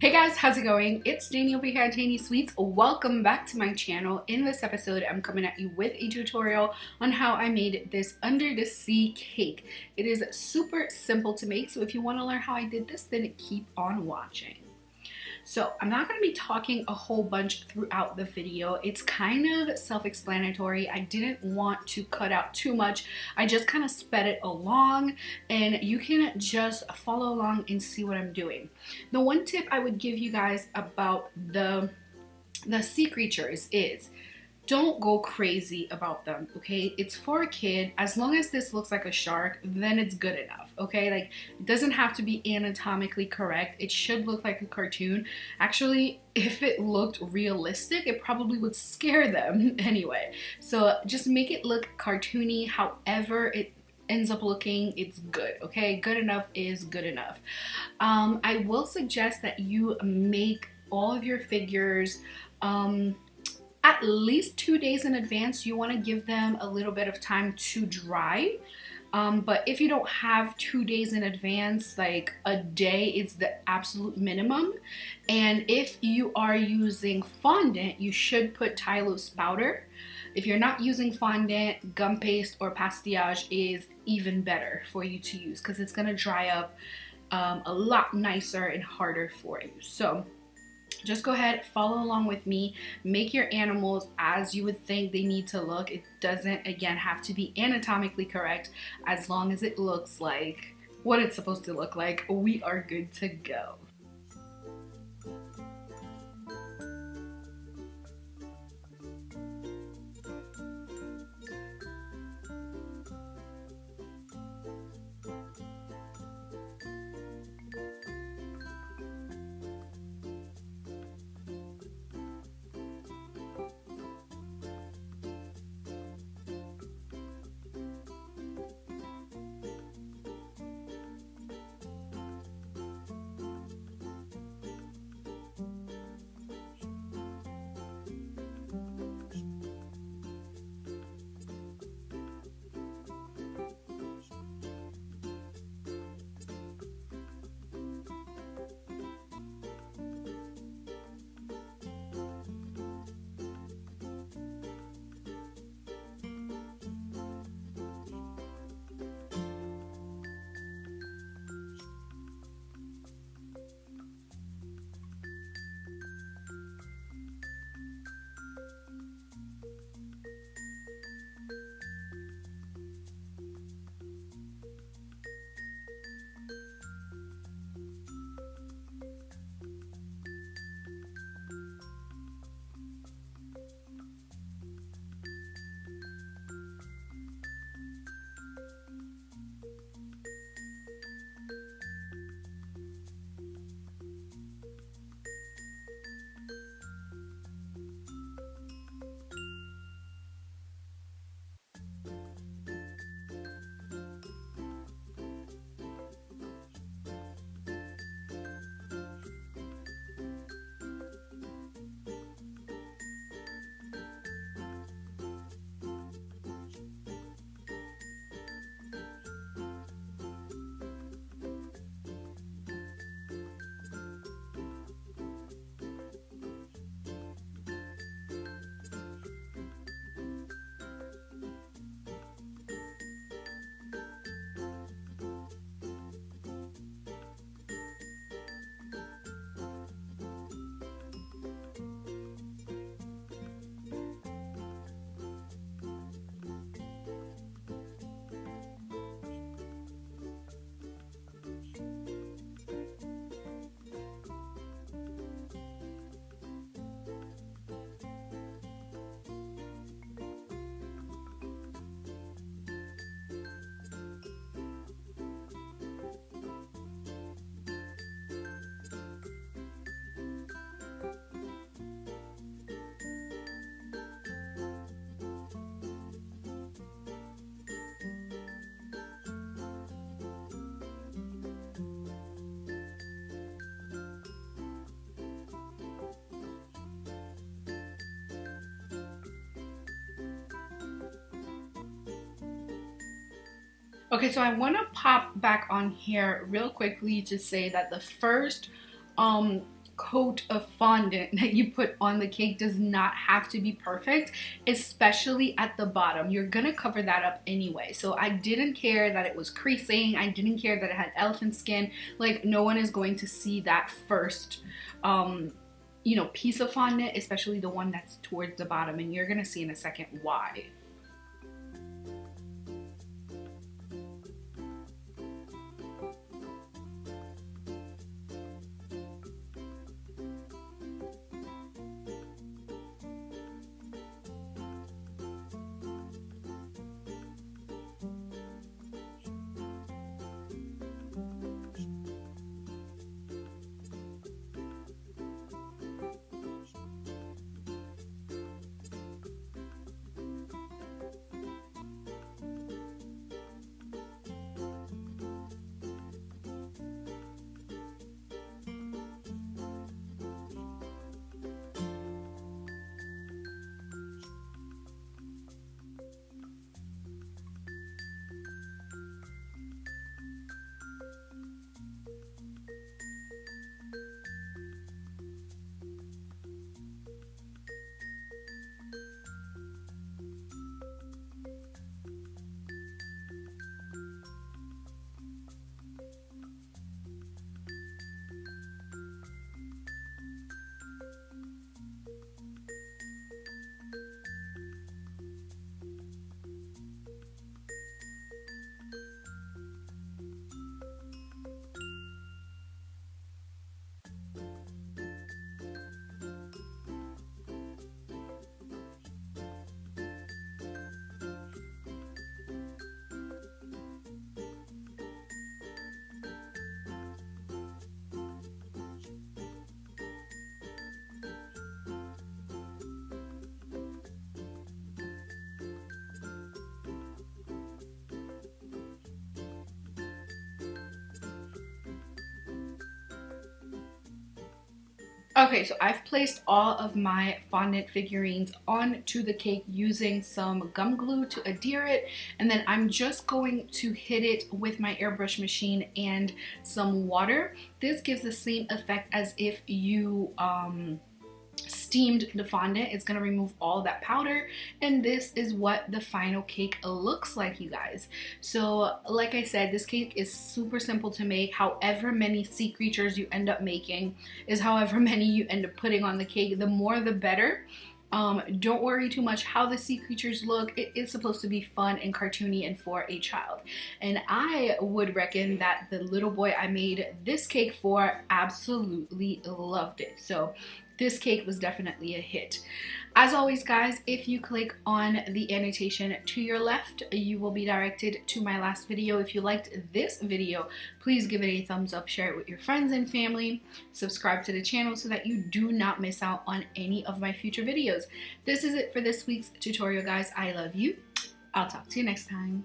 Hey guys, how's it going? It's Janie over here at JaniesSweets. Welcome back to my channel. In this episode, I'm coming at you with a tutorial on how I made this under the sea cake. It is super simple to make, so if you want to learn how I did this, then keep on watching. So I'm not going to be talking a whole bunch throughout the video. It's kind of self-explanatory. I didn't want to cut out too much. I just kind of sped it along and you can just follow along and see what I'm doing. The one tip I would give you guys about the sea creatures is don't go crazy about them, okay? It's for a kid. As long as this looks like a shark, then it's good enough, okay? Like, it doesn't have to be anatomically correct. It should look like a cartoon. Actually, if it looked realistic, it probably would scare them anyway. So just make it look cartoony. However it ends up looking, it's good, okay? Good enough is good enough. I will suggest that you make all of your figures at least 2 days in advance. You want to give them a little bit of time to dry. But if you don't have 2 days in advance, like a day is the absolute minimum. And if you are using fondant, you should put Tylose powder. If you're not using fondant, gum paste or pastillage is even better for you to use because it's going to dry up a lot nicer and harder for you. So just go ahead, follow along with me, make your animals as you would think they need to look. It doesn't, again, have to be anatomically correct. As long as it looks like what it's supposed to look like, we are good to go. Okay, so I want to pop back on here real quickly to say that the first coat of fondant that you put on the cake does not have to be perfect, especially at the bottom. You're gonna cover that up anyway. So I didn't care that it was creasing. I didn't care that it had elephant skin. Like, no one is going to see that first you know, piece of fondant, especially the one that's towards the bottom, and you're gonna see in a second why. Okay, so I've placed all of my fondant figurines onto the cake using some gum glue to adhere it, and then I'm just going to hit it with my airbrush machine and some water. This gives the same effect as if you steamed the fondant. It's gonna remove all that powder, and this is what the final cake looks like, you guys. So like I said, this cake is super simple to make. However many sea creatures you end up making is however many you end up putting on the cake. The more the better. Don't worry too much how the sea creatures look. It is supposed to be fun and cartoony and for a child. And I would reckon that the little boy I made this cake for absolutely loved it. So this cake was definitely a hit. As always, guys, if you click on the annotation to your left, you will be directed to my last video. If you liked this video, please give it a thumbs up, share it with your friends and family, subscribe to the channel so that you do not miss out on any of my future videos. This is it for this week's tutorial, guys. I love you. I'll talk to you next time.